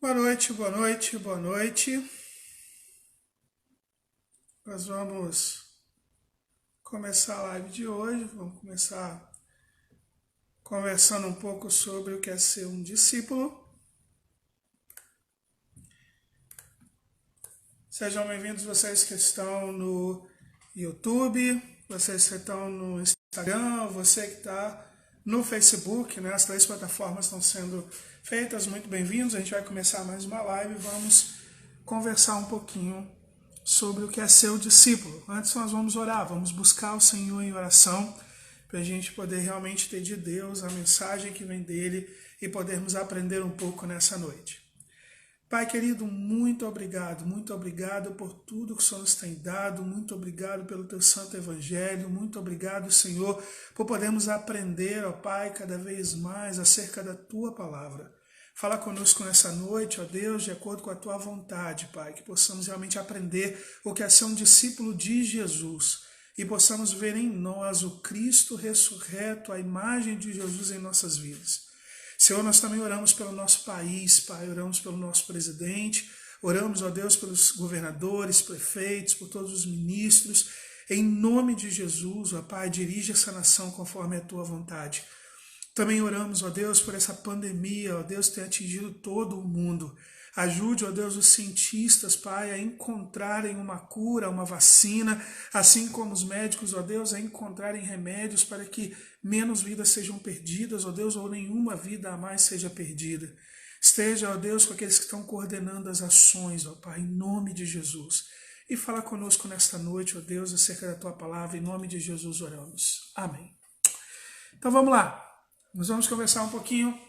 Boa noite, boa noite, boa noite. Nós vamos começar a live de hoje. Vamos começar conversando um pouco sobre o que é ser um discípulo. Sejam bem-vindos vocês que estão no YouTube, vocês que estão no Instagram, você que está no Facebook, né? As 3 plataformas estão sendo feitas, muito bem-vindos. A gente vai começar mais uma live e vamos conversar um pouquinho sobre o que é ser o discípulo. Antes nós vamos orar, vamos buscar o Senhor em oração, para a gente poder realmente ter de Deus a mensagem que vem dele e podermos aprender um pouco nessa noite. Pai querido, muito obrigado por tudo que o Senhor nos tem dado, muito obrigado pelo teu santo evangelho, muito obrigado, Senhor, por podermos aprender, ó Pai, cada vez mais acerca da tua palavra. Fala conosco nessa noite, ó Deus, de acordo com a tua vontade, Pai, que possamos realmente aprender o que é ser um discípulo de Jesus e possamos ver em nós o Cristo ressurreto, a imagem de Jesus em nossas vidas. Senhor, nós também oramos pelo nosso país, Pai, oramos pelo nosso presidente, oramos, ó Deus, pelos governadores, prefeitos, por todos os ministros. Em nome de Jesus, ó Pai, dirige essa nação conforme a tua vontade. Também oramos, ó Deus, por essa pandemia, ó Deus, que tem atingido todo o mundo. Ajude, ó Deus, os cientistas, Pai, a encontrarem uma cura, uma vacina, assim como os médicos, ó Deus, a encontrarem remédios para que menos vidas sejam perdidas, ó Deus, ou nenhuma vida a mais seja perdida. Esteja, ó Deus, com aqueles que estão coordenando as ações, ó Pai, em nome de Jesus. E fala conosco nesta noite, ó Deus, acerca da tua palavra, em nome de Jesus oramos. Amém. Então vamos lá, nós vamos conversar um pouquinho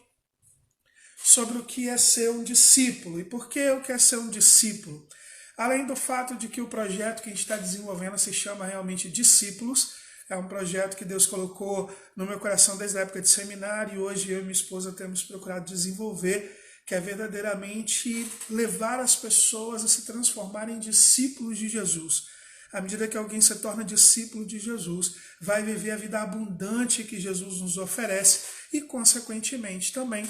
sobre o que é ser um discípulo. E por que o que é ser um discípulo? Além do fato de que o projeto que a gente está desenvolvendo se chama realmente Discípulos, é um projeto que Deus colocou no meu coração desde a época de seminário e hoje eu e minha esposa temos procurado desenvolver, que é verdadeiramente levar as pessoas a se transformarem em discípulos de Jesus. À medida que alguém se torna discípulo de Jesus, vai viver a vida abundante que Jesus nos oferece e, consequentemente, também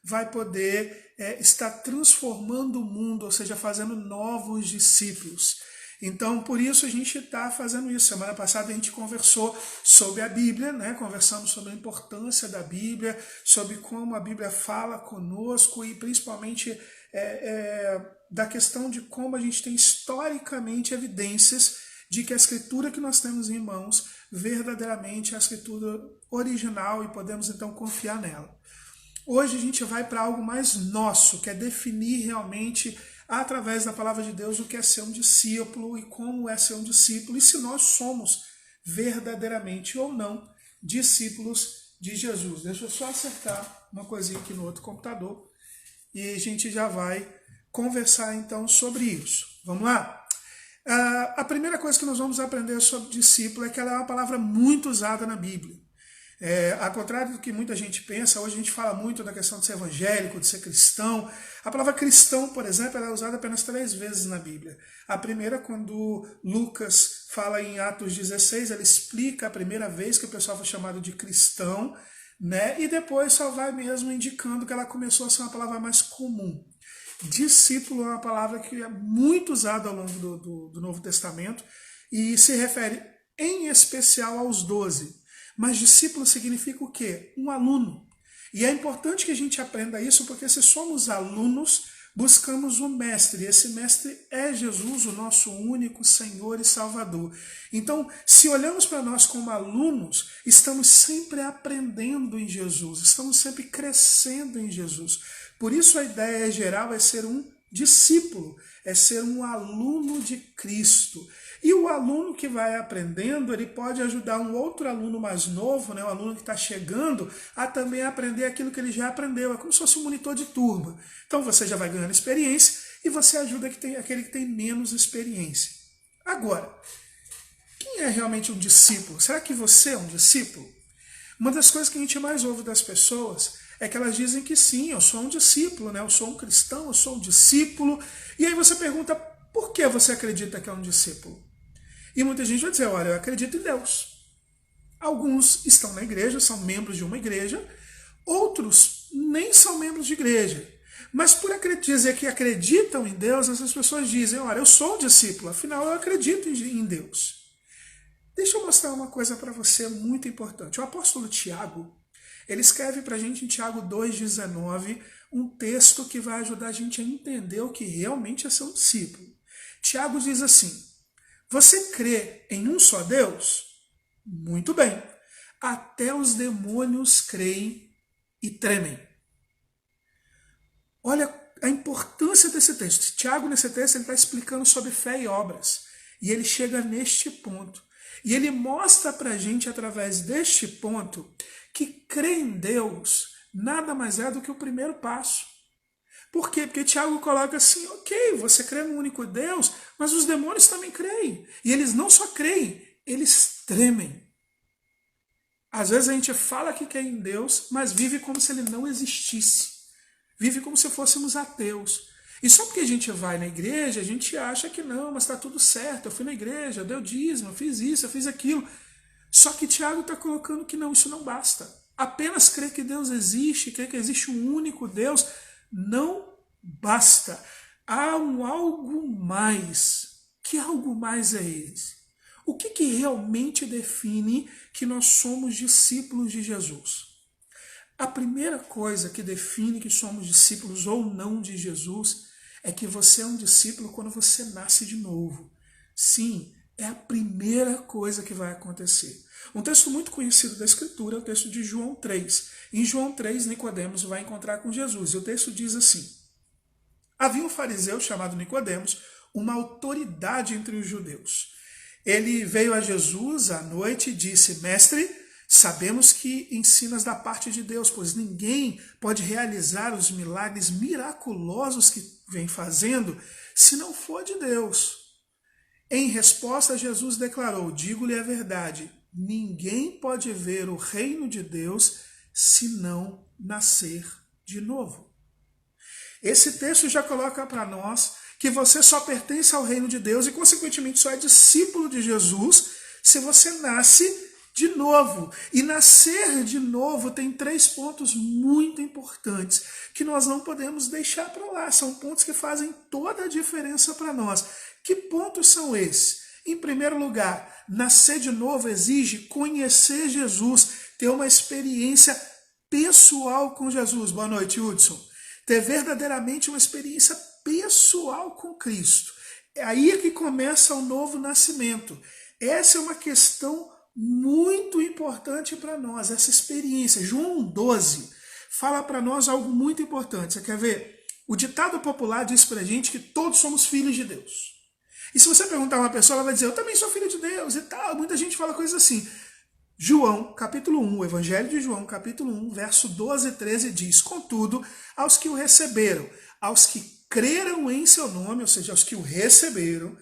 vai poder estar transformando o mundo, ou seja, fazendo novos discípulos. Então, por isso a gente está fazendo isso. Semana passada a gente conversou sobre a Bíblia, né? Conversamos sobre a importância da Bíblia, sobre como a Bíblia fala conosco e principalmente da questão de como a gente tem historicamente evidências de que a escritura que nós temos em mãos verdadeiramente é a escritura original e podemos então confiar nela. Hoje a gente vai para algo mais nosso, que é definir realmente, através da palavra de Deus, o que é ser um discípulo e como é ser um discípulo, e se nós somos verdadeiramente ou não discípulos de Jesus. Deixa eu só acertar uma coisinha aqui no outro computador e a gente já vai conversar então sobre isso. Vamos lá? A primeira coisa que nós vamos aprender sobre discípulo é que ela é uma palavra muito usada na Bíblia. Ao contrário do que muita gente pensa, hoje a gente fala muito da questão de ser evangélico, de ser cristão. A palavra cristão, por exemplo, ela é usada apenas 3 vezes na Bíblia. A primeira, quando Lucas fala em Atos 16, ele explica a primeira vez que o pessoal foi chamado de cristão, né? E depois só vai mesmo indicando que ela começou a ser uma palavra mais comum. Discípulo é uma palavra que é muito usada ao longo do Novo Testamento e se refere em especial aos 12. Mas discípulo significa o quê? Um aluno. E é importante que a gente aprenda isso, porque se somos alunos, buscamos um mestre. E esse mestre é Jesus, o nosso único Senhor e Salvador. Então, se olhamos para nós como alunos, estamos sempre aprendendo em Jesus, estamos sempre crescendo em Jesus. Por isso a ideia geral é ser um discípulo, é ser um aluno de Cristo. E o aluno que vai aprendendo, ele pode ajudar um outro aluno mais novo, né, um aluno que está chegando, a também aprender aquilo que ele já aprendeu. É como se fosse um monitor de turma. Então você já vai ganhando experiência e você ajuda aquele que tem menos experiência. Agora, quem é realmente um discípulo? Será que você é um discípulo? Uma das coisas que a gente mais ouve das pessoas é que elas dizem que sim, eu sou um discípulo, né? Eu sou um cristão, eu sou um discípulo. E aí você pergunta, por que você acredita que é um discípulo? E muita gente vai dizer, olha, eu acredito em Deus. Alguns estão na igreja, são membros de uma igreja, outros nem são membros de igreja. Mas por dizer que acreditam em Deus, essas pessoas dizem, olha, eu sou um discípulo, afinal eu acredito em Deus. Deixa eu mostrar uma coisa para você muito importante. O apóstolo Tiago, ele escreve para a gente em Tiago 2,19, um texto que vai ajudar a gente a entender o que realmente é ser um discípulo. Tiago diz assim, você crê em um só Deus? Muito bem. Até os demônios creem e tremem. Olha a importância desse texto. Tiago, nesse texto, ele está explicando sobre fé e obras. E ele chega neste ponto. E ele mostra para a gente, através deste ponto, que crer em Deus nada mais é do que o primeiro passo. Por quê? Porque Tiago coloca assim, ok, você crê no único Deus, mas os demônios também creem. E eles não só creem, eles tremem. Às vezes a gente fala que quer em Deus, mas vive como se ele não existisse. Vive como se fôssemos ateus. E só porque a gente vai na igreja, a gente acha que não, mas está tudo certo. Eu fui na igreja, eu dei o dízimo, eu fiz isso, eu fiz aquilo. Só que Tiago está colocando que não, isso não basta. Apenas crer que Deus existe, crer que existe um único Deus, não basta. Há um algo mais. Que algo mais é esse? O que realmente define que nós somos discípulos de Jesus? A primeira coisa que define que somos discípulos ou não de Jesus é que você é um discípulo quando você nasce de novo. Sim, é a primeira coisa que vai acontecer. Um texto muito conhecido da Escritura é o texto de João 3. Em João 3, Nicodemos vai encontrar com Jesus. E o texto diz assim, havia um fariseu chamado Nicodemos, uma autoridade entre os judeus. Ele veio a Jesus à noite e disse, mestre, sabemos que ensinas da parte de Deus, pois ninguém pode realizar os milagres miraculosos que vem fazendo se não for de Deus. Em resposta, Jesus declarou, digo-lhe a verdade, ninguém pode ver o reino de Deus se não nascer de novo. Esse texto já coloca para nós que você só pertence ao reino de Deus e, consequentemente, só é discípulo de Jesus se você nasce de novo. E nascer de novo tem 3 pontos muito importantes que nós não podemos deixar para lá. São pontos que fazem toda a diferença para nós. Que pontos são esses? Em primeiro lugar, nascer de novo exige conhecer Jesus, ter uma experiência pessoal com Jesus. Boa noite, Hudson. Ter verdadeiramente uma experiência pessoal com Cristo. É aí que começa o novo nascimento. Essa é uma questão muito importante para nós, essa experiência. João 12 fala para nós algo muito importante. Você quer ver? O ditado popular diz para a gente que todos somos filhos de Deus. E se você perguntar a uma pessoa, ela vai dizer, eu também sou filho de Deus e tal. Muita gente fala coisas assim. João, capítulo 1, o Evangelho de João, capítulo 1, verso 12 e 13 diz, contudo, aos que o receberam, aos que creram em seu nome, ou seja, aos que o receberam,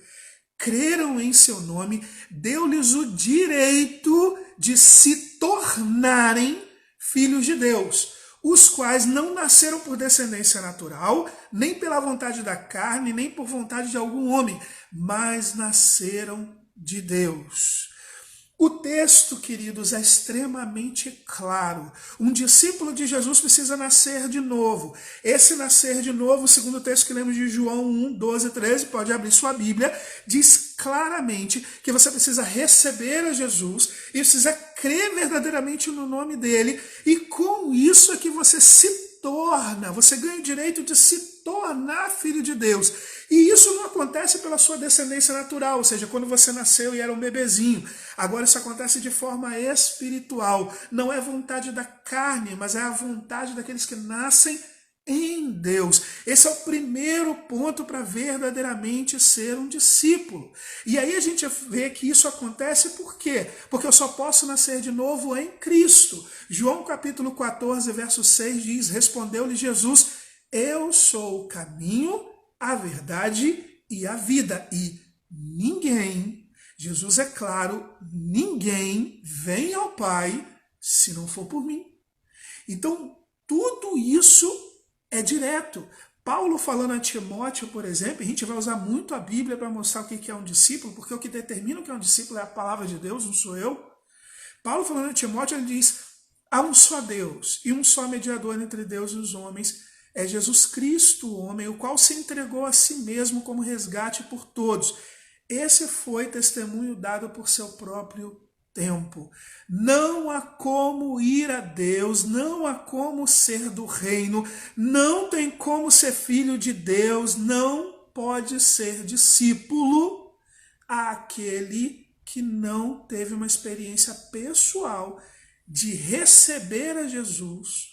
creram em seu nome, deu-lhes o direito de se tornarem filhos de Deus, os quais não nasceram por descendência natural, nem pela vontade da carne, nem por vontade de algum homem, mas nasceram de Deus. O texto, queridos, é extremamente claro. Um discípulo de Jesus precisa nascer de novo. Esse nascer de novo, segundo o texto que lemos de João 1, 12, 13, pode abrir sua Bíblia, diz claramente que você precisa receber a Jesus e precisa crer verdadeiramente no nome dele. E com isso é que você se torna, você ganha o direito de se tornar filho de Deus. E isso não acontece pela sua descendência natural, ou seja, quando você nasceu e era um bebezinho. Agora isso acontece de forma espiritual. Não é vontade da carne, mas é a vontade daqueles que nascem em Deus. Esse é o primeiro ponto para verdadeiramente ser um discípulo. E aí a gente vê que isso acontece por quê? Porque eu só posso nascer de novo em Cristo. João capítulo 14, verso 6 diz, respondeu-lhe Jesus, eu sou o caminho, a verdade e a vida. E ninguém, Jesus é claro, ninguém vem ao Pai se não for por mim. Então, tudo isso é direto. Paulo falando a Timóteo, por exemplo, a gente vai usar muito a Bíblia para mostrar o que é um discípulo, porque o que determina o que é um discípulo é a palavra de Deus, não sou eu. Paulo falando a Timóteo, ele diz, há um só Deus e um só mediador entre Deus e os homens, é Jesus Cristo, o homem, o qual se entregou a si mesmo como resgate por todos. Esse foi testemunho dado por seu próprio tempo. Não há como ir a Deus, não há como ser do reino, não tem como ser filho de Deus, não pode ser discípulo àquele que não teve uma experiência pessoal de receber a Jesus,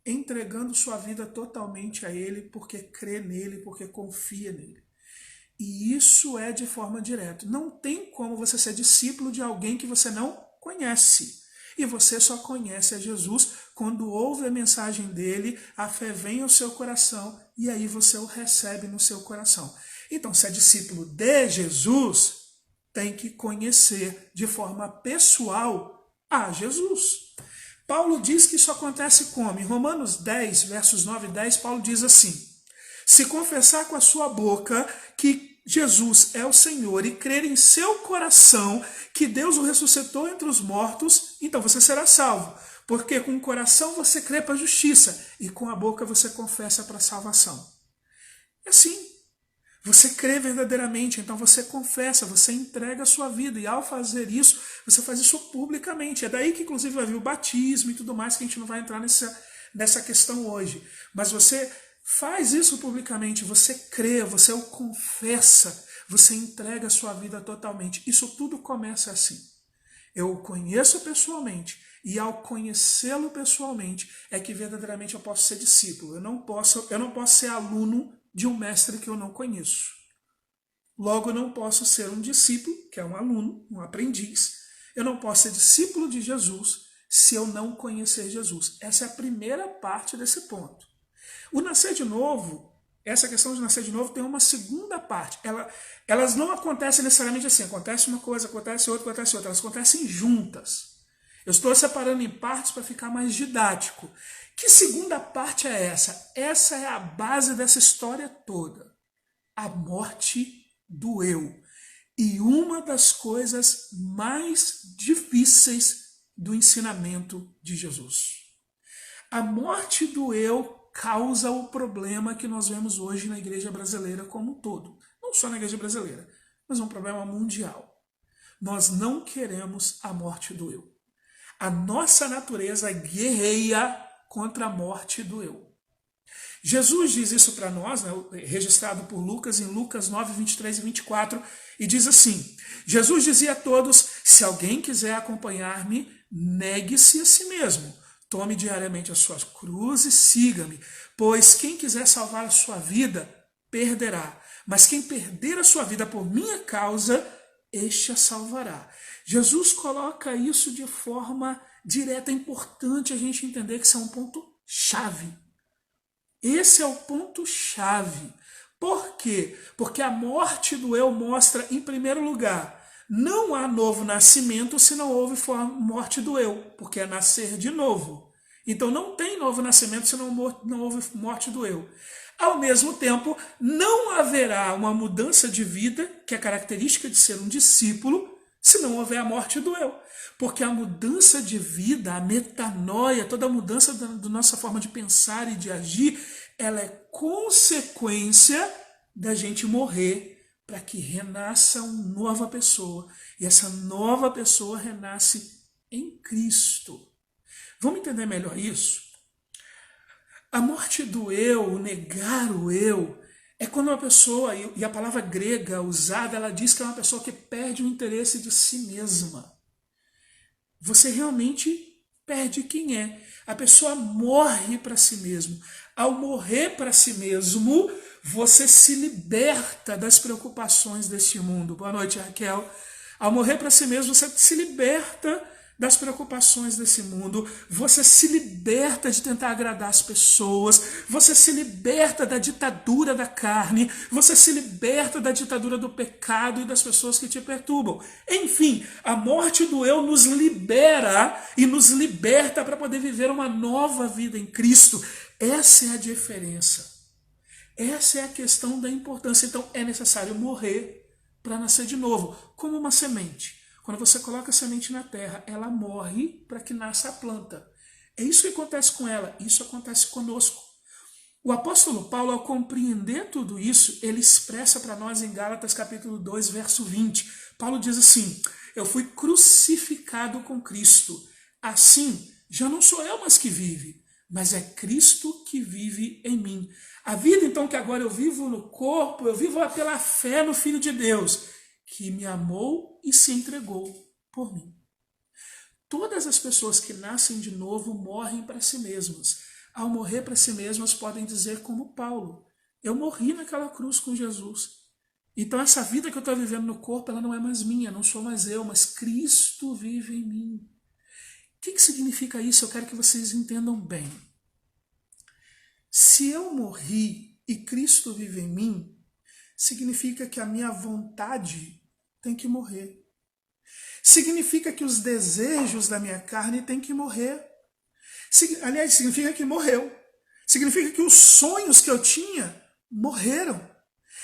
entregando sua vida totalmente a Ele, porque crê nele, porque confia nele. E isso é de forma direta. Não tem como você ser discípulo de alguém que você não conhece. E você só conhece a Jesus quando ouve a mensagem dele, a fé vem ao seu coração e aí você o recebe no seu coração. Então, se é discípulo de Jesus, tem que conhecer de forma pessoal a Jesus. Paulo diz que isso acontece como? Em Romanos 10, versos 9 e 10, Paulo diz assim: se confessar com a sua boca que Jesus é o Senhor e crer em seu coração que Deus o ressuscitou entre os mortos, então você será salvo. Porque com o coração você crê para a justiça e com a boca você confessa para a salvação. É assim. Você crê verdadeiramente, então você confessa, você entrega a sua vida. E ao fazer isso, você faz isso publicamente. É daí que inclusive vai vir o batismo e tudo mais, que a gente não vai entrar nessa questão hoje. Mas você faz isso publicamente, você crê, você o confessa, você entrega a sua vida totalmente. Isso tudo começa assim. Eu o conheço pessoalmente, e ao conhecê-lo pessoalmente, é que verdadeiramente eu posso ser discípulo. Eu não posso ser aluno de um mestre que eu não conheço. Logo, eu não posso ser um discípulo, que é um aluno, um aprendiz. Eu não posso ser discípulo de Jesus se eu não conhecer Jesus. Essa é a primeira parte desse ponto. O nascer de novo, essa questão de nascer de novo tem uma segunda parte. Elas não acontecem necessariamente assim. Acontece uma coisa, acontece outra, acontece outra. Elas acontecem juntas. Eu estou separando em partes para ficar mais didático. Que segunda parte é essa? Essa é a base dessa história toda. A morte do eu. E uma das coisas mais difíceis do ensinamento de Jesus. A morte do eu causa o problema que nós vemos hoje na igreja brasileira como um todo. Não só na igreja brasileira, mas um problema mundial. Nós não queremos a morte do eu. A nossa natureza guerreia contra a morte do eu. Jesus diz isso para nós, né, registrado por Lucas, em Lucas 9, 23 e 24, e diz assim: Jesus dizia a todos, se alguém quiser acompanhar-me, negue-se a si mesmo, tome diariamente a sua cruz e siga-me, pois quem quiser salvar a sua vida, perderá, mas quem perder a sua vida por minha causa, este a salvará. Jesus coloca isso de forma direta. É importante a gente entender que isso é um ponto-chave. Esse é o ponto-chave. Por quê? Porque a morte do eu mostra, em primeiro lugar, não há novo nascimento se não houve morte do eu, porque é nascer de novo. Então não tem novo nascimento se não houve morte do eu. Ao mesmo tempo, não haverá uma mudança de vida, que é característica de ser um discípulo, se não houver a morte do eu. Porque a mudança de vida, a metanoia, toda a mudança da nossa forma de pensar e de agir, ela é consequência da gente morrer para que renasça uma nova pessoa. E essa nova pessoa renasce em Cristo. Vamos entender melhor isso? A morte do eu, o negar o eu, é quando uma pessoa, e a palavra grega usada, ela diz que é uma pessoa que perde o interesse de si mesma. Você realmente perde quem é. A pessoa morre para si mesmo. Ao morrer para si mesmo, você se liberta das preocupações deste mundo. Boa noite, Raquel. Ao morrer para si mesmo, você se liberta das preocupações desse mundo, você se liberta de tentar agradar as pessoas, você se liberta da ditadura da carne, você se liberta da ditadura do pecado e das pessoas que te perturbam. Enfim, a morte do eu nos libera e nos liberta para poder viver uma nova vida em Cristo. Essa é a diferença. Essa é a questão da importância. Então é necessário morrer para nascer de novo, como uma semente. Quando você coloca a semente na terra, ela morre para que nasça a planta. É isso que acontece com ela, isso acontece conosco. O apóstolo Paulo, ao compreender tudo isso, ele expressa para nós em Gálatas capítulo 2, verso 20. Paulo diz assim: eu fui crucificado com Cristo. Assim, já não sou eu mais que vive, mas é Cristo que vive em mim. A vida, então, que agora eu vivo no corpo, eu vivo pela fé no Filho de Deus, que me amou e se entregou por mim. Todas as pessoas que nascem de novo morrem para si mesmas. Ao morrer para si mesmas, podem dizer como Paulo: eu morri naquela cruz com Jesus. Então essa vida que eu estou vivendo no corpo, ela não é mais minha, não sou mais eu, mas Cristo vive em mim. O que significa isso? Eu quero que vocês entendam bem. Se eu morri e Cristo vive em mim, significa que a minha vontade tem que morrer. Significa que os desejos da minha carne têm que morrer. Aliás, significa que morreu. Significa que os sonhos que eu tinha morreram.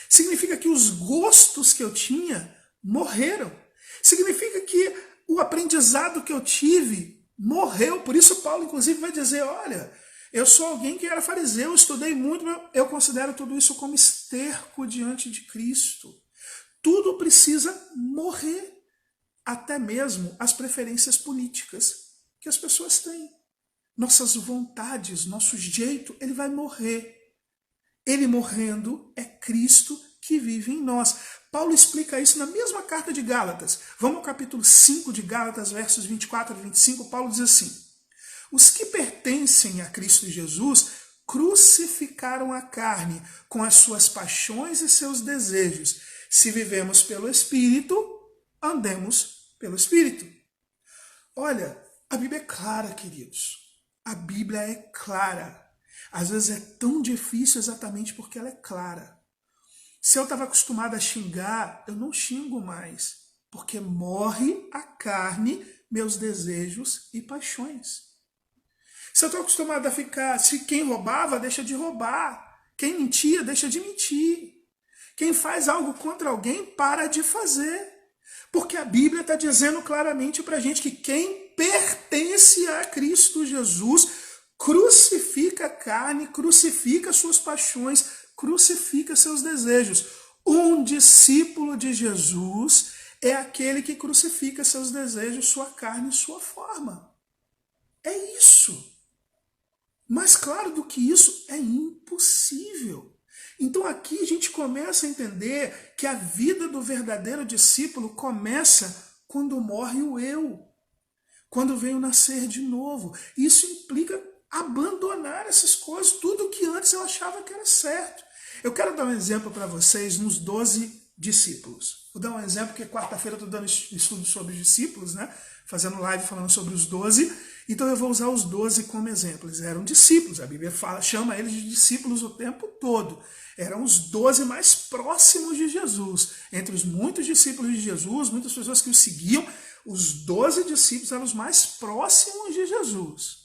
Significa que os gostos que eu tinha morreram. Significa que o aprendizado que eu tive morreu. Por isso Paulo, inclusive, vai dizer: olha, eu sou alguém que era fariseu, estudei muito, eu considero tudo isso como esterco diante de Cristo. Tudo precisa morrer. Até mesmo as preferências políticas que as pessoas têm. Nossas vontades, nosso jeito, ele vai morrer. Ele morrendo é Cristo que vive em nós. Paulo explica isso na mesma carta de Gálatas. Vamos ao capítulo 5 de Gálatas, versos 24 a 25. Paulo diz assim: os que pertencem a Cristo Jesus crucificaram a carne com as suas paixões e seus desejos. Se vivemos pelo Espírito, andemos pelo Espírito. Olha, a Bíblia é clara, queridos. A Bíblia é clara. Às vezes é tão difícil exatamente porque ela é clara. Se eu estava acostumado a xingar, eu não xingo mais, porque morre a carne, meus desejos e paixões. Se eu estou acostumado a ficar, se quem roubava, deixa de roubar. Quem mentia, deixa de mentir. Quem faz algo contra alguém, para de fazer. Porque a Bíblia está dizendo claramente para a gente que quem pertence a Cristo Jesus crucifica a carne, crucifica suas paixões, crucifica seus desejos. Um discípulo de Jesus é aquele que crucifica seus desejos, sua carne e sua forma. É isso. Mais claro do que isso, é impossível. Então aqui a gente começa a entender que a vida do verdadeiro discípulo começa quando morre o eu, quando vem o nascer de novo. Isso implica abandonar essas coisas, tudo que antes eu achava que era certo. Eu quero dar um exemplo para vocês nos 12 discípulos. Vou dar um exemplo, porque quarta-feira eu estou dando estudo sobre os discípulos, né? Fazendo live falando sobre os 12. Então eu vou usar os 12 como exemplo. Eles eram discípulos, a Bíblia chama eles de discípulos o tempo todo. Eram os 12 mais próximos de Jesus. Entre os muitos discípulos de Jesus, muitas pessoas que o seguiam, os 12 discípulos eram os mais próximos de Jesus.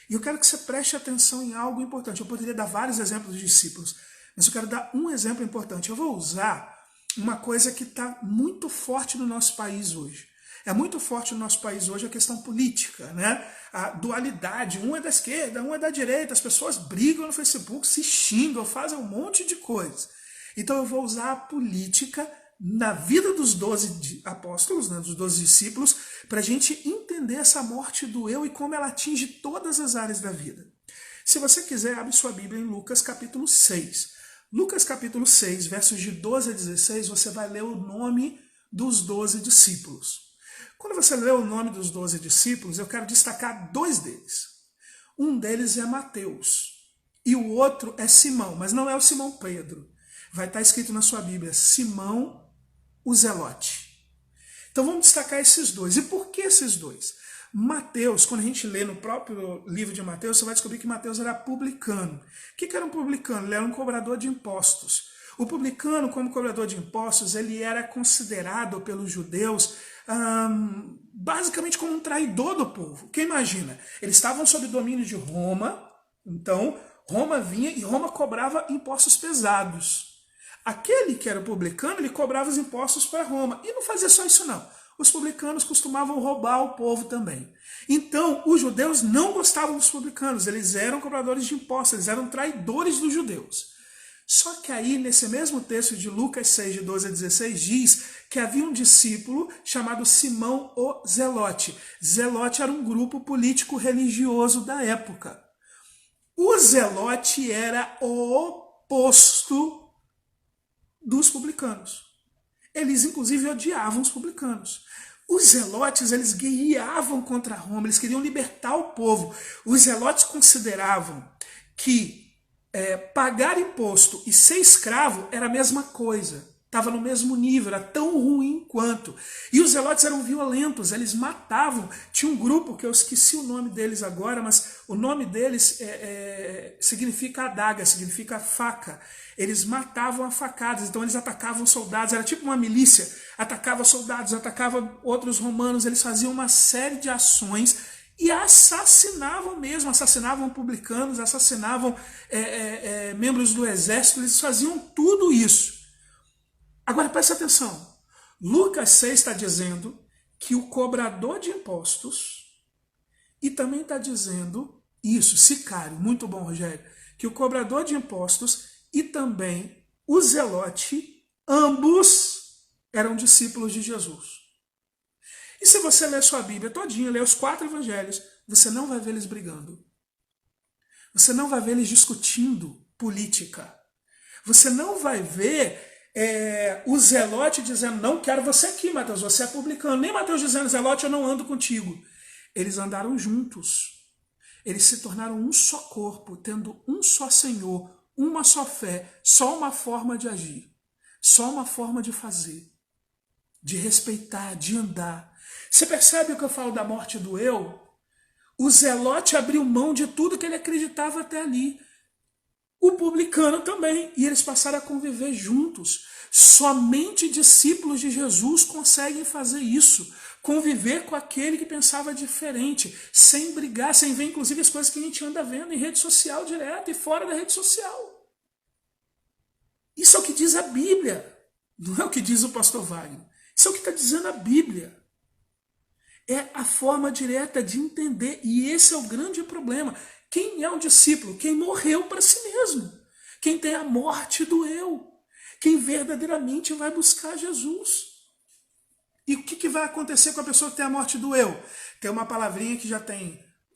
E eu quero que você preste atenção em algo importante. Eu poderia dar vários exemplos de discípulos, mas eu quero dar um exemplo importante. Eu vou usar uma coisa que está muito forte no nosso país hoje. É muito forte no nosso país hoje a questão política, né? A dualidade, um é da esquerda, um é da direita, as pessoas brigam no Facebook, se xingam, fazem um monte de coisa. Então eu vou usar a política na vida dos 12 apóstolos, né, dos 12 discípulos, para a gente entender essa morte do eu e como ela atinge todas as áreas da vida. Se você quiser, abre sua Bíblia em Lucas capítulo 6. Lucas capítulo 6, versos de 12 a 16, você vai ler o nome dos 12 discípulos. Quando você lê o nome dos 12 discípulos, eu quero destacar dois deles. Um deles é Mateus e o outro é Simão, mas não é o Simão Pedro. Vai estar escrito na sua Bíblia, Simão o Zelote. Então vamos destacar esses dois. E por que esses dois? Mateus, quando a gente lê no próprio livro de Mateus, você vai descobrir que Mateus era publicano. O que era um publicano? Ele era um cobrador de impostos. O publicano, como cobrador de impostos, ele era considerado pelos judeus basicamente como um traidor do povo. Quem imagina? Eles estavam sob domínio de Roma, então Roma vinha e Roma cobrava impostos pesados. Aquele que era publicano, ele cobrava os impostos para Roma. E não fazia só isso não. Os publicanos costumavam roubar o povo também. Então, os judeus não gostavam dos publicanos. Eles eram cobradores de impostos, eles eram traidores dos judeus. Só que aí, nesse mesmo texto de Lucas 6, de 12 a 16, diz que havia um discípulo chamado Simão o Zelote. Zelote era um grupo político-religioso da época. O Zelote era o oposto dos publicanos. Eles, inclusive, odiavam os publicanos. Os zelotes, eles guerreavam contra Roma, eles queriam libertar o povo. Os zelotes consideravam que pagar imposto e ser escravo era a mesma coisa. Estava no mesmo nível, era tão ruim quanto. E os zelotes eram violentos, eles matavam. Tinha um grupo, que eu esqueci o nome deles agora, mas o nome deles significa adaga, significa faca. Eles matavam a facadas, então eles atacavam soldados, era tipo uma milícia. Atacava soldados, atacava outros romanos, eles faziam uma série de ações e assassinavam mesmo, assassinavam publicanos, assassinavam membros do exército, eles faziam tudo isso. Agora preste atenção, Lucas 6 está dizendo que o cobrador de impostos, e também está dizendo isso, sicário, muito bom, Rogério, que o cobrador de impostos e também o zelote, ambos eram discípulos de Jesus. E se você ler sua Bíblia todinha, ler os 4 evangelhos, você não vai ver eles brigando. Você não vai ver eles discutindo política. Você não vai ver o zelote dizendo, não quero você aqui, Mateus, você é publicano. Nem Mateus dizendo, zelote, eu não ando contigo. Eles andaram juntos. Eles se tornaram um só corpo, tendo um só Senhor, uma só fé, só uma forma de agir, só uma forma de fazer, de respeitar, de andar. Você percebe o que eu falo da morte do eu? O zelote abriu mão de tudo que ele acreditava até ali. O publicano também. E eles passaram a conviver juntos. Somente discípulos de Jesus conseguem fazer isso. Conviver com aquele que pensava diferente, sem brigar, sem ver inclusive as coisas que a gente anda vendo em rede social direto e fora da rede social. Isso é o que diz a Bíblia. Não é o que diz o pastor Wagner. Isso é o que está dizendo a Bíblia. É a forma direta de entender. E esse é o grande problema. Quem é um discípulo? Quem morreu para si mesmo. Quem tem a morte do eu. Quem verdadeiramente vai buscar Jesus. E o que vai acontecer com a pessoa que tem a morte do eu? Tem uma palavrinha que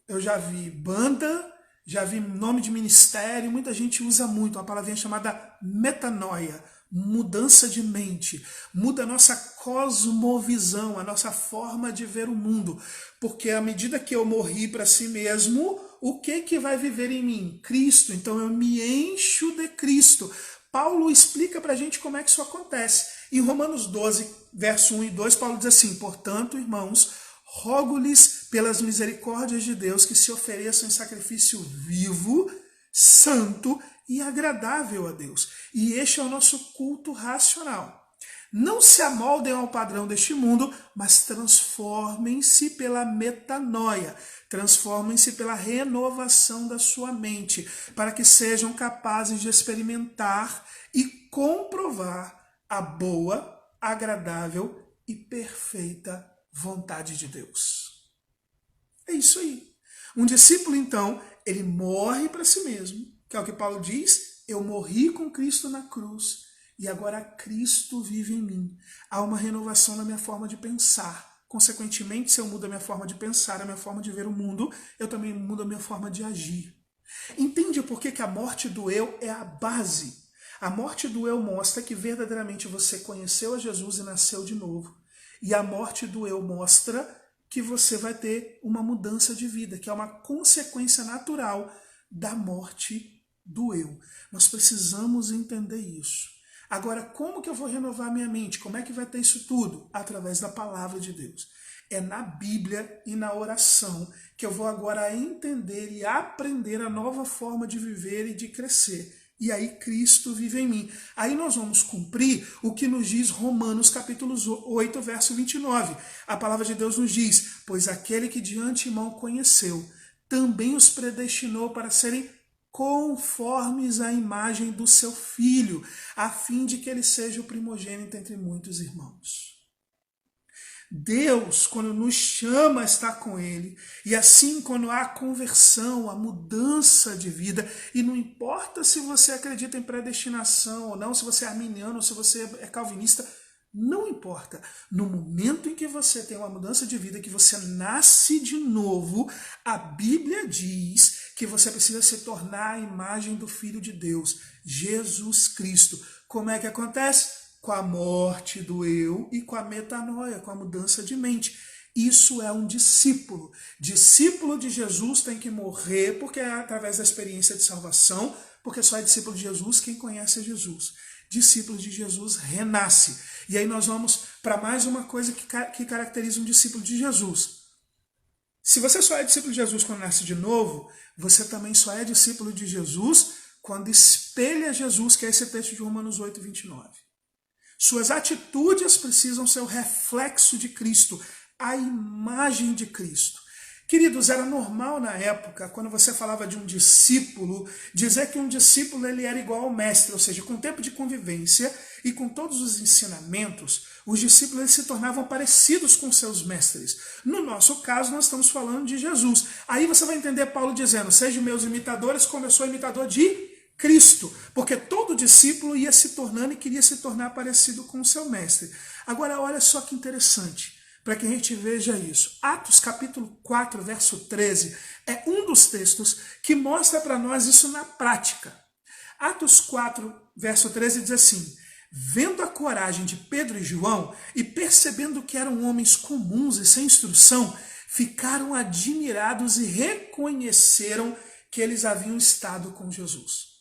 eu já vi banda, já vi nome de ministério, muita gente usa muito, uma palavrinha chamada metanoia. Mudança de mente, muda a nossa cosmovisão, a nossa forma de ver o mundo, porque à medida que eu morri para si mesmo, o que vai viver em mim? Cristo, então eu me encho de Cristo. Paulo explica para a gente como é que isso acontece. Em Romanos 12, verso 1 e 2, Paulo diz assim, portanto, irmãos, rogo-lhes pelas misericórdias de Deus que se ofereçam em sacrifício vivo, santo e agradável a Deus. E este é o nosso culto racional. Não se amoldem ao padrão deste mundo, mas transformem-se pela metanoia, transformem-se pela renovação da sua mente, para que sejam capazes de experimentar e comprovar a boa, agradável e perfeita vontade de Deus. É isso aí. Um discípulo, então, ele morre para si mesmo, que é o que Paulo diz, eu morri com Cristo na cruz e agora Cristo vive em mim. Há uma renovação na minha forma de pensar. Consequentemente, se eu mudo a minha forma de pensar, a minha forma de ver o mundo, eu também mudo a minha forma de agir. Entende por que a morte do eu é a base? A morte do eu mostra que verdadeiramente você conheceu a Jesus e nasceu de novo. E a morte do eu mostra que você vai ter uma mudança de vida, que é uma consequência natural da morte do eu. Nós precisamos entender isso. Agora, como que eu vou renovar minha mente? Como é que vai ter isso tudo? Através da palavra de Deus. É na Bíblia e na oração que eu vou agora entender e aprender a nova forma de viver e de crescer. E aí Cristo vive em mim. Aí nós vamos cumprir o que nos diz Romanos capítulo 8, verso 29. A palavra de Deus nos diz, pois aquele que de antemão conheceu, também os predestinou para serem conformes à imagem do seu Filho, a fim de que ele seja o primogênito entre muitos irmãos. Deus, quando nos chama a estar com Ele, e assim quando há a conversão, a mudança de vida, e não importa se você acredita em predestinação ou não, se você é arminiano ou se você é calvinista, não importa. No momento em que você tem uma mudança de vida, que você nasce de novo, a Bíblia diz que você precisa se tornar a imagem do Filho de Deus, Jesus Cristo. Como é que acontece? Com a morte do eu e com a metanoia, com a mudança de mente. Isso é um discípulo. Discípulo de Jesus tem que morrer, porque é através da experiência de salvação, porque só é discípulo de Jesus quem conhece Jesus. Discípulo de Jesus renasce. E aí nós vamos para mais uma coisa que caracteriza um discípulo de Jesus. Se você só é discípulo de Jesus quando nasce de novo, você também só é discípulo de Jesus quando espelha Jesus, que é esse texto de Romanos 8, 29. Suas atitudes precisam ser o reflexo de Cristo, a imagem de Cristo. Queridos, era normal na época, quando você falava de um discípulo, dizer que um discípulo ele era igual ao mestre, ou seja, com o tempo de convivência e com todos os ensinamentos, os discípulos eles se tornavam parecidos com seus mestres. No nosso caso, nós estamos falando de Jesus. Aí você vai entender Paulo dizendo, sejam meus imitadores, como eu sou imitador de Cristo, porque todo discípulo ia se tornando e queria se tornar parecido com o seu mestre. Agora, olha só que interessante, para que a gente veja isso. Atos capítulo 4, verso 13, é um dos textos que mostra para nós isso na prática. Atos 4, verso 13 diz assim, vendo a coragem de Pedro e João e percebendo que eram homens comuns e sem instrução, ficaram admirados e reconheceram que eles haviam estado com Jesus.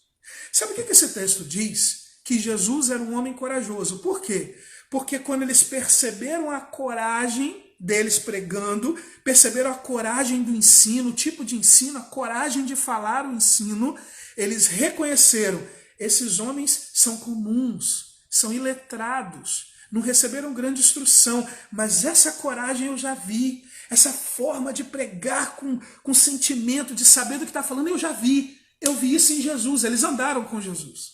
Sabe o que esse texto diz? Que Jesus era um homem corajoso. Por quê? Porque quando eles perceberam a coragem deles pregando, perceberam a coragem do ensino, o tipo de ensino, a coragem de falar o ensino, eles reconheceram, esses homens são comuns, são iletrados, não receberam grande instrução, mas essa coragem eu já vi, essa forma de pregar com sentimento, de saber do que está falando, eu já vi. Eu vi isso em Jesus, eles andaram com Jesus.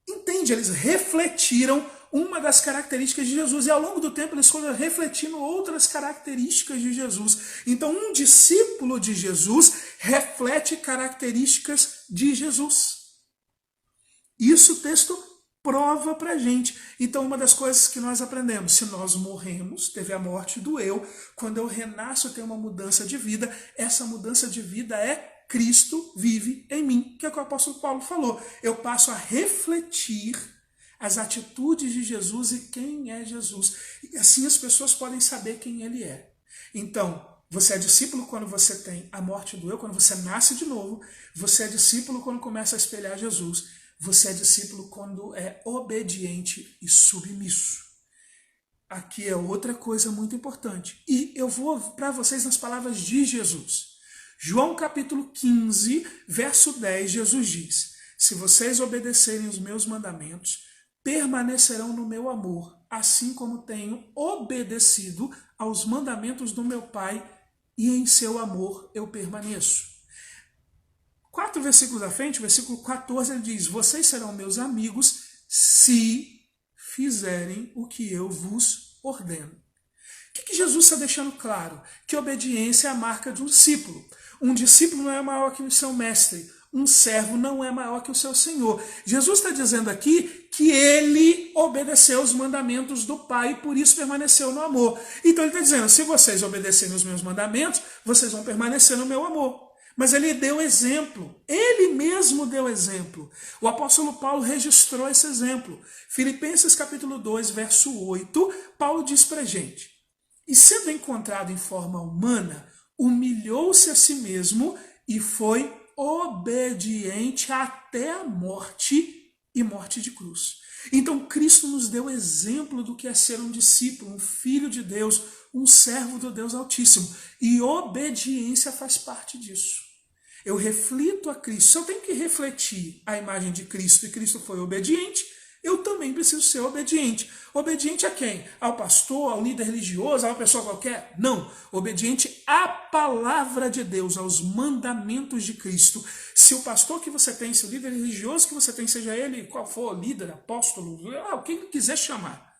Entende? Eles refletiram uma das características de Jesus e ao longo do tempo eles foram refletindo outras características de Jesus. Então um discípulo de Jesus reflete características de Jesus. Isso o texto prova pra gente. Então uma das coisas que nós aprendemos, se nós morremos, teve a morte do eu, quando eu renasço tem uma mudança de vida, essa mudança de vida é Cristo vive em mim, que é o que o apóstolo Paulo falou. Eu passo a refletir as atitudes de Jesus e quem é Jesus. E assim as pessoas podem saber quem ele é. Então, você é discípulo quando você tem a morte do eu, quando você nasce de novo. Você é discípulo quando começa a espelhar Jesus. Você é discípulo quando é obediente e submisso. Aqui é outra coisa muito importante. E eu vou para vocês nas palavras de Jesus. João capítulo 15, verso 10, Jesus diz, se vocês obedecerem os meus mandamentos, permanecerão no meu amor, assim como tenho obedecido aos mandamentos do meu Pai, e em seu amor eu permaneço. 4 versículos à frente, versículo 14, ele diz, vocês serão meus amigos se fizerem o que eu vos ordeno. O que Jesus está deixando claro? Que obediência é a marca de um discípulo. Um discípulo não é maior que o seu mestre. Um servo não é maior que o seu senhor. Jesus está dizendo aqui que ele obedeceu os mandamentos do Pai e por isso permaneceu no amor. Então ele está dizendo, se vocês obedecerem os meus mandamentos, vocês vão permanecer no meu amor. Mas ele deu exemplo, ele mesmo deu exemplo. O apóstolo Paulo registrou esse exemplo. Filipenses capítulo 2, verso 8, Paulo diz para a gente, e sendo encontrado em forma humana, humilhou-se a si mesmo e foi obediente até a morte e morte de cruz. Então Cristo nos deu exemplo do que é ser um discípulo, um filho de Deus, um servo do Deus Altíssimo. E obediência faz parte disso. Eu reflito a Cristo. Se eu tenho que refletir a imagem de Cristo e Cristo foi obediente, eu também preciso ser obediente. Obediente a quem? Ao pastor, ao líder religioso, a uma pessoa qualquer? Não. Obediente à palavra de Deus, aos mandamentos de Cristo. Se o pastor que você tem, se o líder religioso que você tem, seja ele qual for, líder, apóstolo, quem quiser chamar,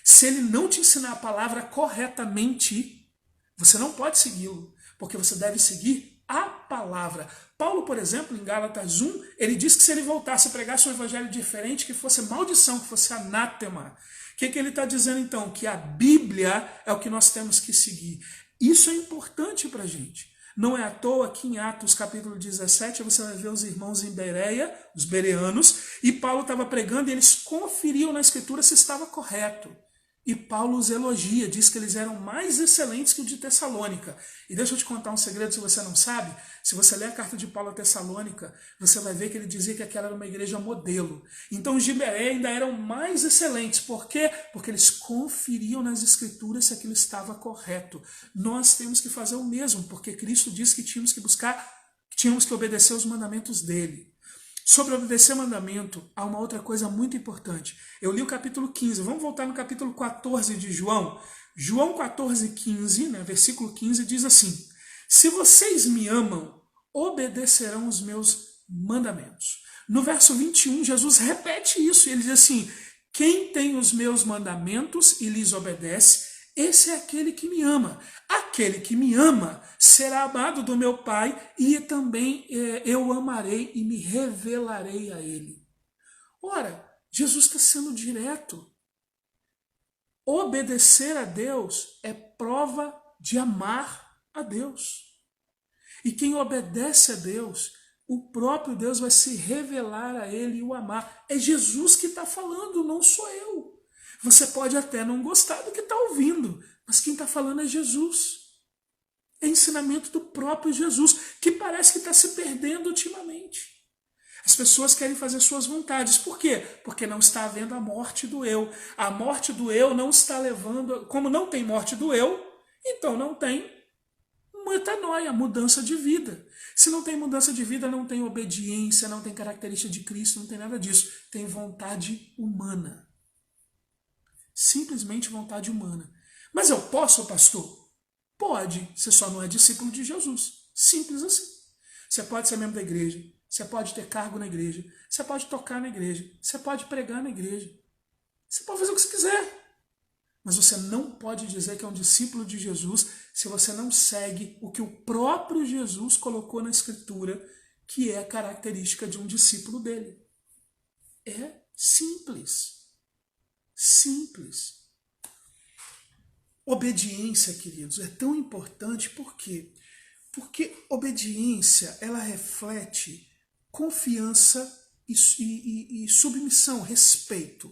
se ele não te ensinar a palavra corretamente, você não pode segui-lo, porque você deve seguir a palavra. Paulo, por exemplo, em Gálatas 1, ele diz que se ele voltasse e pregasse um evangelho diferente, que fosse maldição, que fosse anátema. O que ele está dizendo então? Que a Bíblia é o que nós temos que seguir. Isso é importante para a gente. Não é à toa que em Atos capítulo 17 você vai ver os irmãos em Bereia, os bereanos, e Paulo estava pregando e eles conferiam na escritura se estava correto. E Paulo os elogia, diz que eles eram mais excelentes que o de Tessalônica. E deixa eu te contar um segredo se você não sabe. Se você ler a carta de Paulo a Tessalônica, você vai ver que ele dizia que aquela era uma igreja modelo. Então os de Bereia ainda eram mais excelentes. Por quê? Porque eles conferiam nas escrituras se aquilo estava correto. Nós temos que fazer o mesmo, porque Cristo disse que tínhamos que obedecer os mandamentos dele. Sobre obedecer mandamento, há uma outra coisa muito importante. Eu li o capítulo 15, vamos voltar no capítulo 14 de João. João 14, 15, versículo 15, diz assim: se vocês me amam, obedecerão os meus mandamentos. No verso 21, Jesus repete isso, e ele diz assim: quem tem os meus mandamentos e lhes obedece, esse é aquele que me ama. Aquele que me ama será amado do meu Pai e também eu amarei e me revelarei a ele. Ora, Jesus está sendo direto. Obedecer a Deus é prova de amar a Deus. E quem obedece a Deus, o próprio Deus vai se revelar a ele e o amar. É Jesus que está falando, não sou eu. Você pode até não gostar do que está ouvindo, mas quem está falando é Jesus. É ensinamento do próprio Jesus, que parece que está se perdendo ultimamente. As pessoas querem fazer suas vontades. Por quê? Porque não está havendo a morte do eu. A morte do eu não está levando... Como não tem morte do eu, então não tem metanoia, mudança de vida. Se não tem mudança de vida, não tem obediência, não tem característica de Cristo, não tem nada disso. Tem vontade humana. Simplesmente vontade humana. Mas eu posso, pastor? Pode, você só não é discípulo de Jesus. Simples assim. Você pode ser membro da igreja, você pode ter cargo na igreja, você pode tocar na igreja, você pode pregar na igreja, você pode fazer o que você quiser. Mas você não pode dizer que é um discípulo de Jesus se você não segue o que o próprio Jesus colocou na Escritura, que é a característica de um discípulo dele. É simples. Simples. Obediência, queridos, é tão importante por quê? Porque obediência, ela reflete confiança e submissão, respeito.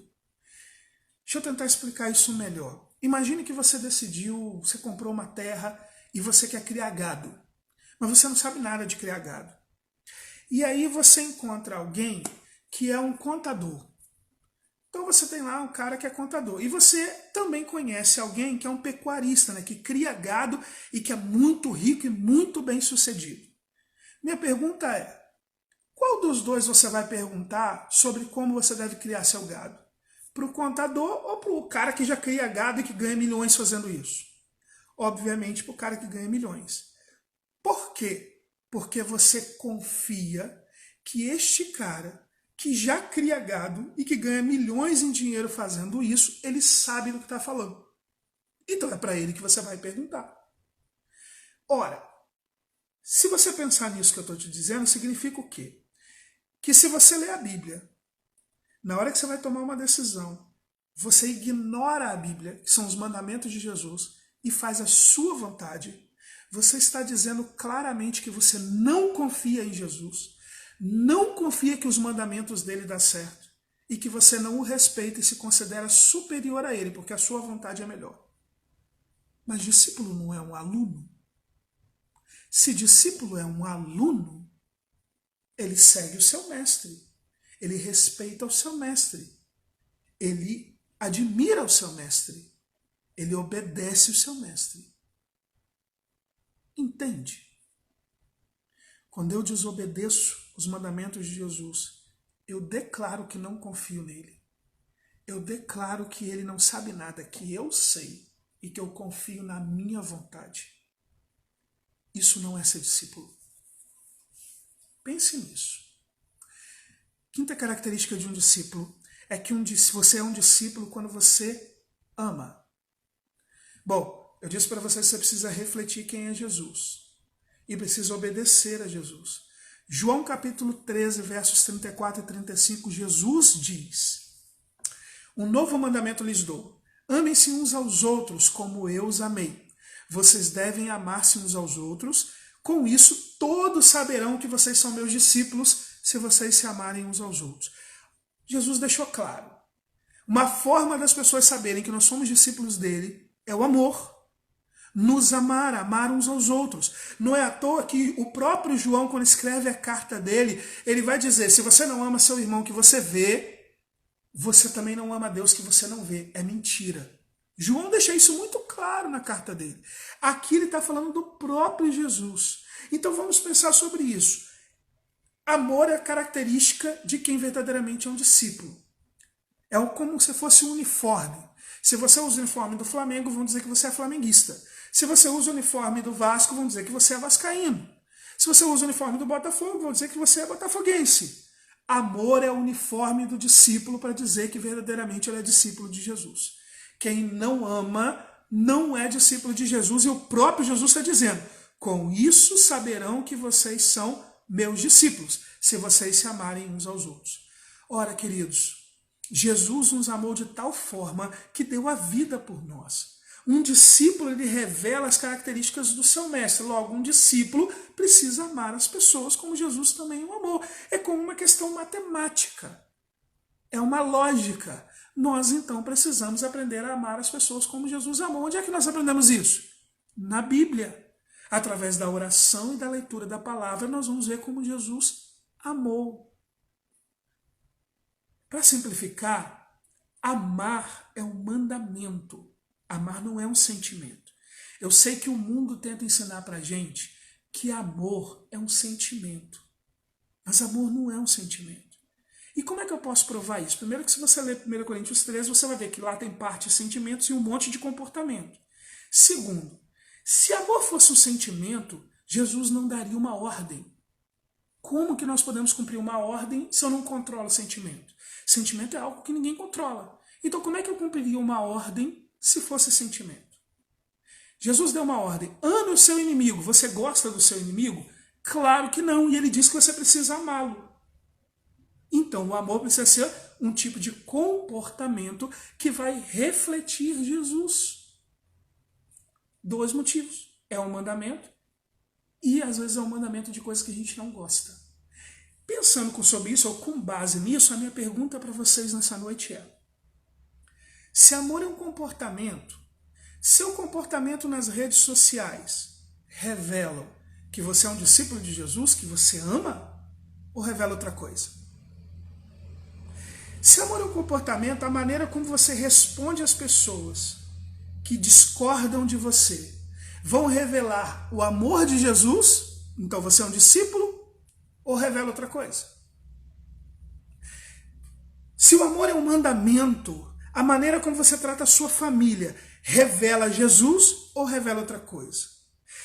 Deixa eu tentar explicar isso melhor. Imagine que você decidiu, você comprou uma terra e você quer criar gado, mas você não sabe nada de criar gado. E aí você encontra alguém que é um contador. Então você tem lá um cara que é contador. E você também conhece alguém que é um pecuarista, que cria gado e que é muito rico e muito bem sucedido. Minha pergunta é, qual dos dois você vai perguntar sobre como você deve criar seu gado? Para o contador ou para o cara que já cria gado e que ganha milhões fazendo isso? Obviamente para o cara que ganha milhões. Por quê? Porque você confia que este cara que já cria gado e que ganha milhões em dinheiro fazendo isso, ele sabe do que está falando. Então é para ele que você vai perguntar. Ora, se você pensar nisso que eu estou te dizendo, significa o quê? Que se você ler a Bíblia, na hora que você vai tomar uma decisão, você ignora a Bíblia, que são os mandamentos de Jesus, e faz a sua vontade, você está dizendo claramente que você não confia em Jesus, não confia que os mandamentos dele dão certo e que você não o respeita e se considera superior a ele, porque a sua vontade é melhor. Mas discípulo não é um aluno? Se discípulo é um aluno, ele segue o seu mestre, ele respeita o seu mestre, ele admira o seu mestre, ele obedece o seu mestre. Entende? Quando eu desobedeço os mandamentos de Jesus, eu declaro que não confio nele. eu declaro que ele não sabe nada, que eu sei e que eu confio na minha vontade. Isso não é ser discípulo. Pense nisso. Quinta característica de um discípulo é que você é um discípulo quando você ama. Bom, eu disse para você que você precisa refletir quem é Jesus e precisa obedecer a Jesus. João capítulo 13, versos 34 e 35, Jesus diz: um novo mandamento lhes dou. Amem-se uns aos outros como eu os amei. Vocês devem amar-se uns aos outros. Com isso, todos saberão que vocês são meus discípulos se vocês se amarem uns aos outros. Jesus deixou claro. Uma forma das pessoas saberem que nós somos discípulos dele é o amor. Nos amar, amar uns aos outros. Não é à toa que o próprio João, quando escreve a carta dele, ele vai dizer: se você não ama seu irmão que você vê, você também não ama Deus que você não vê. É mentira. João deixa isso muito claro na carta dele. Aqui ele está falando do próprio Jesus. Então vamos pensar sobre isso. Amor é a característica de quem verdadeiramente é um discípulo. É como se fosse um uniforme. Se você usa o uniforme do Flamengo, vão dizer que você é flamenguista. Se você usa o uniforme do Vasco, vão dizer que você é vascaíno. Se você usa o uniforme do Botafogo, vão dizer que você é botafoguense. Amor é o uniforme do discípulo para dizer que verdadeiramente ele é discípulo de Jesus. Quem não ama não é discípulo de Jesus, e o próprio Jesus está dizendo: com isso saberão que vocês são meus discípulos, se vocês se amarem uns aos outros. Ora, queridos, Jesus nos amou de tal forma que deu a vida por nós. Um discípulo, ele revela as características do seu mestre. Logo, um discípulo precisa amar as pessoas como Jesus também o amou. É como uma questão matemática. É uma lógica. Nós, então, precisamos aprender a amar as pessoas como Jesus amou. Onde é que nós aprendemos isso? Na Bíblia. Através da oração e da leitura da palavra, nós vamos ver como Jesus amou. Para simplificar, amar é um mandamento. Amar não é um sentimento. Eu sei que o mundo tenta ensinar para a gente que amor é um sentimento. Mas amor não é um sentimento. E como é que eu posso provar isso? Primeiro que se você ler 1 Coríntios 13, você vai ver que lá tem parte de sentimentos e um monte de comportamento. Segundo, se amor fosse um sentimento, Jesus não daria uma ordem. Como que nós podemos cumprir uma ordem se eu não controlo o sentimento? Sentimento é algo que ninguém controla. Então como é que eu cumpriria uma ordem se fosse sentimento? Jesus deu uma ordem: ame o seu inimigo. Você gosta do seu inimigo? Claro que não. E ele diz que você precisa amá-lo. Então o amor precisa ser um tipo de comportamento que vai refletir Jesus. 2 motivos. É um mandamento e às vezes é um mandamento de coisas que a gente não gosta. Pensando sobre isso, ou com base nisso, a minha pergunta para vocês nessa noite é: se amor é um comportamento, seu comportamento nas redes sociais revelam que você é um discípulo de Jesus, que você ama, ou revela outra coisa? Se amor é um comportamento, a maneira como você responde às pessoas que discordam de você vão revelar o amor de Jesus, então você é um discípulo, ou revela outra coisa? Se o amor é um mandamento, a maneira como você trata a sua família revela Jesus ou revela outra coisa?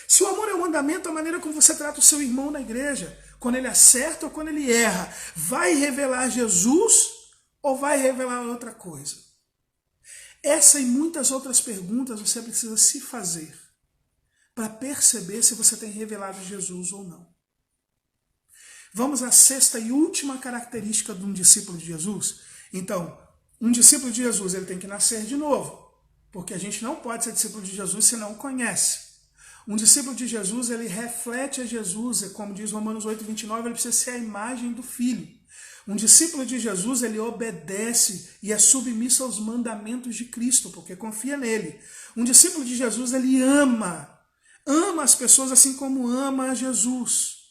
Se o amor é um mandamento, a maneira como você trata o seu irmão na igreja, quando ele acerta ou quando ele erra, vai revelar Jesus ou vai revelar outra coisa? Essa e muitas outras perguntas você precisa se fazer para perceber se você tem revelado Jesus ou não. Vamos à 6ª e última característica de um discípulo de Jesus. Então, um discípulo de Jesus, ele tem que nascer de novo, porque a gente não pode ser discípulo de Jesus se não o conhece. Um discípulo de Jesus, ele reflete a Jesus, como diz Romanos 8:29, ele precisa ser a imagem do Filho. Um discípulo de Jesus, ele obedece e é submisso aos mandamentos de Cristo, porque confia nele. Um discípulo de Jesus, ele ama as pessoas assim como ama a Jesus.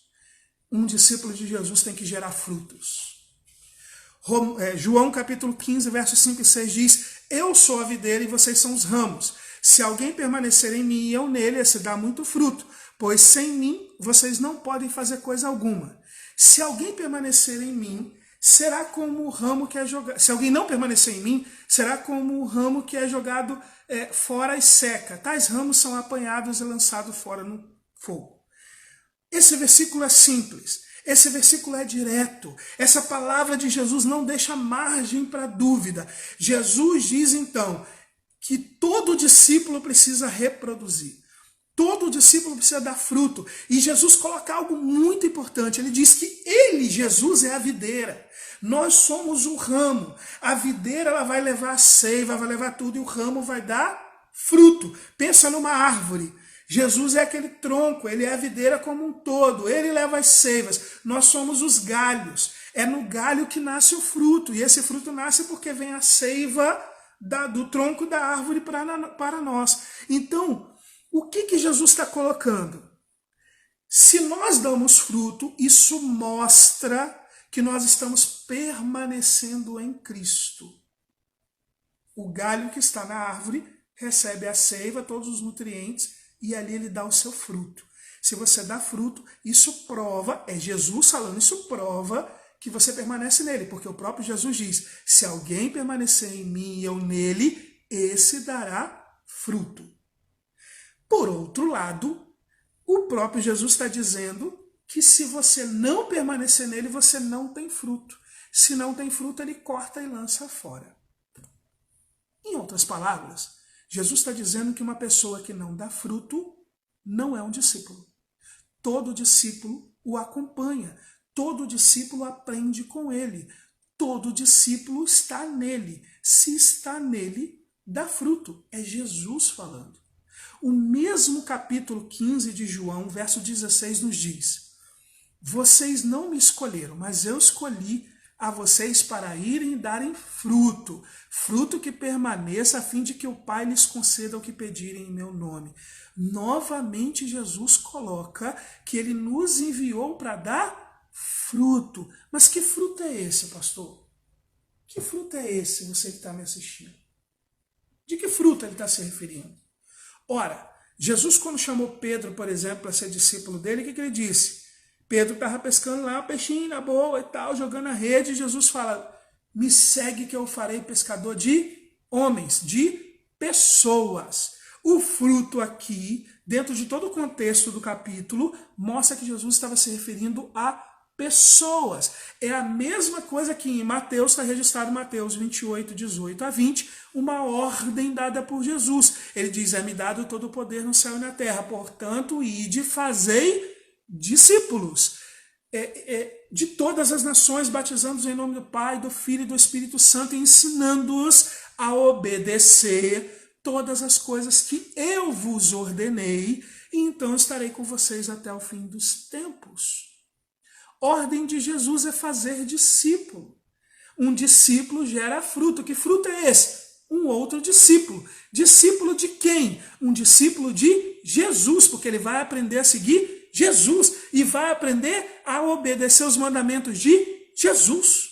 Um discípulo de Jesus tem que gerar frutos. João capítulo 15, versos 5 e 6 diz: eu sou a videira e vocês são os ramos. Se alguém permanecer em mim e eu nele, esse dá muito fruto, pois sem mim vocês não podem fazer coisa alguma. Se alguém permanecer em mim, será como o ramo que é jogado. Se alguém não permanecer em mim, será como o ramo que é jogado fora e seca. Tais ramos são apanhados e lançados fora no fogo. Esse versículo é simples. Esse versículo é direto. Essa palavra de Jesus não deixa margem para dúvida. Jesus diz então que todo discípulo precisa reproduzir. Todo discípulo precisa dar fruto. E Jesus coloca algo muito importante. Ele diz que ele, Jesus, é a videira. Nós somos o ramo. A videira ela vai levar a seiva, vai levar tudo, e o ramo vai dar fruto. Pensa numa árvore. Jesus é aquele tronco, ele é a videira como um todo. Ele leva as seivas. Nós somos os galhos. É no galho que nasce o fruto. E esse fruto nasce porque vem a seiva do tronco da árvore para nós. Então, o que Jesus está colocando? Se nós damos fruto, isso mostra que nós estamos permanecendo em Cristo. O galho que está na árvore recebe a seiva, todos os nutrientes, e ali ele dá o seu fruto. Se você dá fruto, isso prova, é Jesus falando, isso prova que você permanece nele, porque o próprio Jesus diz, se alguém permanecer em mim e eu nele, esse dará fruto. Por outro lado, o próprio Jesus está dizendo que se você não permanecer nele, você não tem fruto. Se não tem fruto, ele corta e lança fora. Em outras palavras, Jesus está dizendo que uma pessoa que não dá fruto não é um discípulo. Todo discípulo o acompanha. Todo discípulo aprende com ele. Todo discípulo está nele. Se está nele, dá fruto. É Jesus falando. O mesmo capítulo 15 de João, verso 16, nos diz: vocês não me escolheram, mas eu escolhi a vocês para irem e darem fruto, fruto que permaneça, a fim de que o Pai lhes conceda o que pedirem em meu nome. Novamente Jesus coloca que ele nos enviou para dar fruto. Mas que fruto é esse, pastor? Que fruto é esse, você que está me assistindo? De que fruto ele está se referindo? Ora, Jesus quando chamou Pedro, por exemplo, para ser discípulo dele, o que ele disse? Pedro estava pescando lá, peixinho na boa e tal, jogando a rede, e Jesus fala, me segue que eu farei pescador de homens, de pessoas. O fruto aqui, dentro de todo o contexto do capítulo, mostra que Jesus estava se referindo a pessoas. É a mesma coisa que em Mateus, está registrado em Mateus 28, 18 a 20, uma ordem dada por Jesus. Ele diz, é-me dado todo o poder no céu e na terra, portanto, ide, fazei discípulos de todas as nações, batizando-os em nome do Pai, do Filho e do Espírito Santo, e ensinando-os a obedecer todas as coisas que eu vos ordenei, e então estarei com vocês até o fim dos tempos. Ordem de Jesus é fazer discípulo. Um discípulo gera fruto. Que fruto é esse? Um outro discípulo. Discípulo de quem? Um discípulo de Jesus, porque ele vai aprender a seguir Jesus e vai aprender a obedecer os mandamentos de Jesus.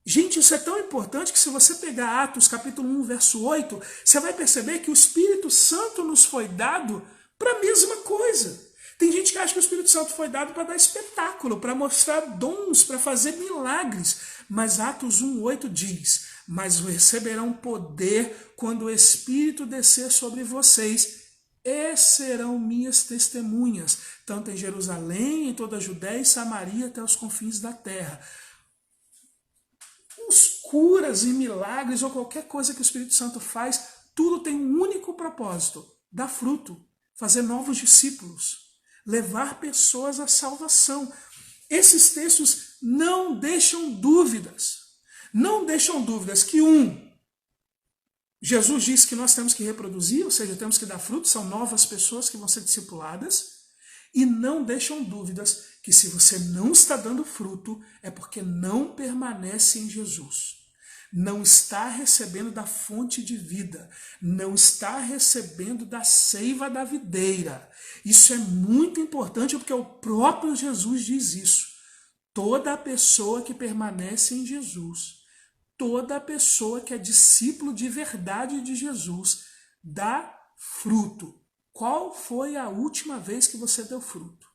Gente, isso é tão importante que se você pegar Atos capítulo 1, verso 8, você vai perceber que o Espírito Santo nos foi dado para a mesma coisa. Tem gente que acha que o Espírito Santo foi dado para dar espetáculo, para mostrar dons, para fazer milagres. Mas Atos 1:8 diz, mas receberão poder quando o Espírito descer sobre vocês, e serão minhas testemunhas, tanto em Jerusalém, em toda a Judéia e Samaria, até os confins da terra. Os curas e milagres, ou qualquer coisa que o Espírito Santo faz, tudo tem um único propósito, dar fruto, fazer novos discípulos, levar pessoas à salvação. Esses textos não deixam dúvidas. Não deixam dúvidas que Jesus diz que nós temos que reproduzir, ou seja, temos que dar fruto, são novas pessoas que vão ser discipuladas. E não deixam dúvidas que se você não está dando fruto, é porque não permanece em Jesus. Não está recebendo da fonte de vida, não está recebendo da seiva da videira. Isso é muito importante porque o próprio Jesus diz isso. Toda pessoa que permanece em Jesus, toda pessoa que é discípulo de verdade de Jesus, dá fruto. Qual foi a última vez que você deu fruto?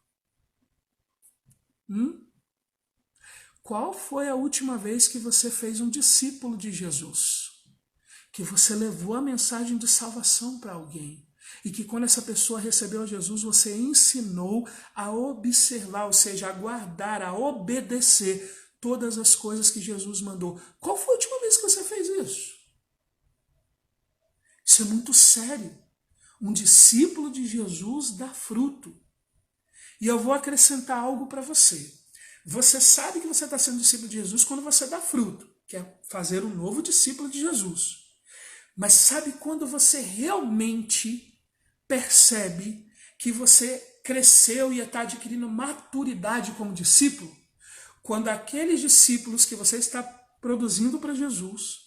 Qual foi a última vez que você fez um discípulo de Jesus? Que você levou a mensagem de salvação para alguém. E que quando essa pessoa recebeu a Jesus, você ensinou a observar, ou seja, a guardar, a obedecer todas as coisas que Jesus mandou. Qual foi a última vez que você fez isso? Isso é muito sério. Um discípulo de Jesus dá fruto. E eu vou acrescentar algo para você. Você sabe que você está sendo discípulo de Jesus quando você dá fruto, que é fazer um novo discípulo de Jesus. Mas sabe quando você realmente percebe que você cresceu e está adquirindo maturidade como discípulo? Quando aqueles discípulos que você está produzindo para Jesus,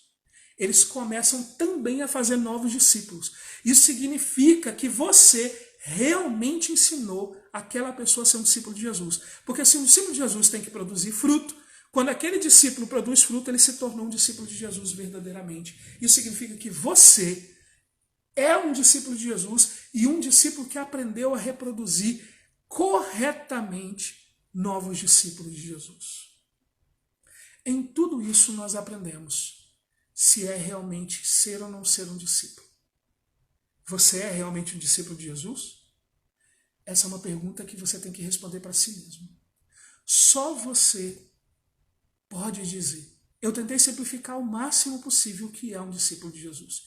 eles começam também a fazer novos discípulos. Isso significa que você realmente ensinou aquela pessoa a ser um discípulo de Jesus. Porque se um discípulo de Jesus tem que produzir fruto, quando aquele discípulo produz fruto, ele se tornou um discípulo de Jesus verdadeiramente. Isso significa que você é um discípulo de Jesus e um discípulo que aprendeu a reproduzir corretamente novos discípulos de Jesus. Em tudo isso nós aprendemos se é realmente ser ou não ser um discípulo. Você é realmente um discípulo de Jesus? Essa é uma pergunta que você tem que responder para si mesmo. Só você pode dizer. Eu tentei simplificar o máximo possível o que é um discípulo de Jesus.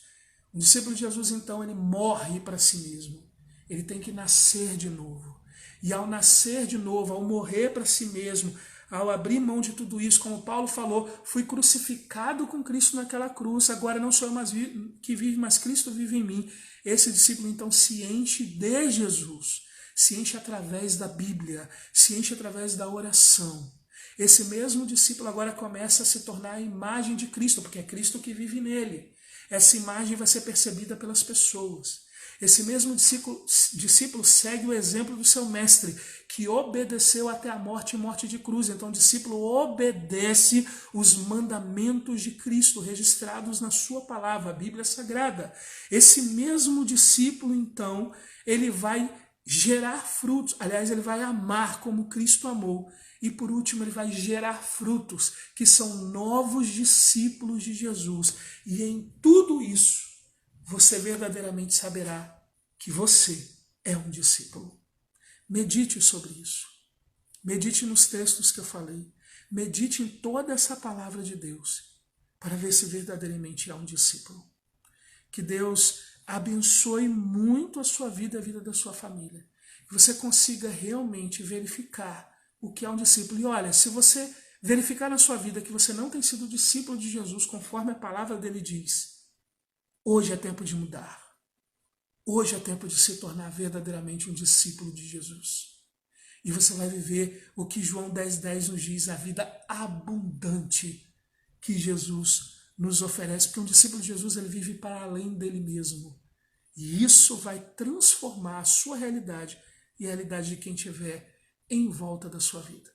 Um discípulo de Jesus, então, ele morre para si mesmo. Ele tem que nascer de novo. E ao nascer de novo, ao morrer para si mesmo, ao abrir mão de tudo isso, como Paulo falou, fui crucificado com Cristo naquela cruz, agora não sou eu mais que vive, mas Cristo vive em mim. Esse discípulo, então, se enche de Jesus, se enche através da Bíblia, se enche através da oração. Esse mesmo discípulo agora começa a se tornar a imagem de Cristo, porque é Cristo que vive nele. Essa imagem vai ser percebida pelas pessoas. Esse mesmo discípulo segue o exemplo do seu mestre, que obedeceu até a morte e morte de cruz. Então o discípulo obedece os mandamentos de Cristo registrados na sua palavra, a Bíblia Sagrada. Esse mesmo discípulo, então, ele vai gerar frutos. Aliás, ele vai amar como Cristo amou. E por último, ele vai gerar frutos, que são novos discípulos de Jesus. E em tudo isso, você verdadeiramente saberá que você é um discípulo. Medite sobre isso. Medite nos textos que eu falei. Medite em toda essa palavra de Deus, para ver se verdadeiramente é um discípulo. Que Deus abençoe muito a sua vida e a vida da sua família. Que você consiga realmente verificar o que é um discípulo. E olha, se você verificar na sua vida que você não tem sido discípulo de Jesus, conforme a palavra dele diz, hoje é tempo de mudar. Hoje é tempo de se tornar verdadeiramente um discípulo de Jesus. E você vai viver o que João 10,10 nos diz, a vida abundante que Jesus nos oferece. Porque um discípulo de Jesus, ele vive para além dele mesmo. E isso vai transformar a sua realidade e a realidade de quem estiver em volta da sua vida.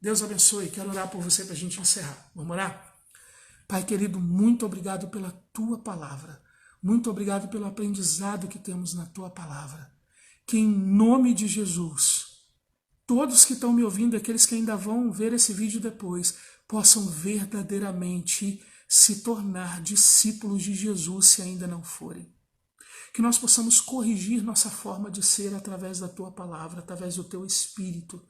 Deus abençoe. Quero orar por você para a gente encerrar. Vamos orar? Pai querido, muito obrigado pela tua palavra. Muito obrigado pelo aprendizado que temos na tua palavra. Que em nome de Jesus, todos que estão me ouvindo, aqueles que ainda vão ver esse vídeo depois, possam verdadeiramente se tornar discípulos de Jesus se ainda não forem. Que nós possamos corrigir nossa forma de ser através da tua palavra, através do teu Espírito.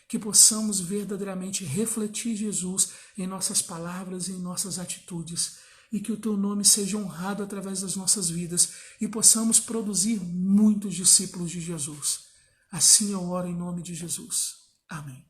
Que possamos verdadeiramente refletir Jesus em nossas palavras e em nossas atitudes. E que o teu nome seja honrado através das nossas vidas e possamos produzir muitos discípulos de Jesus. Assim eu oro em nome de Jesus. Amém.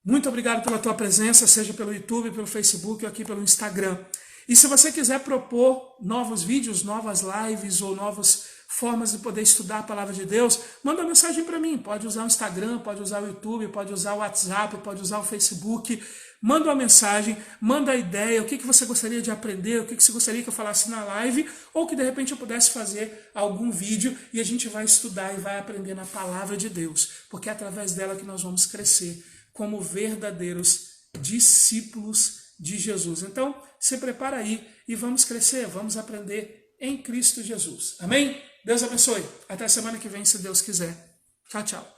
Muito obrigado pela tua presença, seja pelo YouTube, pelo Facebook ou aqui pelo Instagram. E se você quiser propor novos vídeos, novas lives ou novas formas de poder estudar a palavra de Deus, manda uma mensagem para mim. Pode usar o Instagram, pode usar o YouTube, pode usar o WhatsApp, pode usar o Facebook. Manda uma mensagem, manda a ideia, o que você gostaria de aprender, o que você gostaria que eu falasse na live, ou que de repente eu pudesse fazer algum vídeo e a gente vai estudar e vai aprender na palavra de Deus, porque é através dela que nós vamos crescer como verdadeiros discípulos de Jesus. Então, se prepara aí e vamos crescer, vamos aprender em Cristo Jesus. Amém? Deus abençoe. Até a semana que vem, se Deus quiser. Tchau, tchau.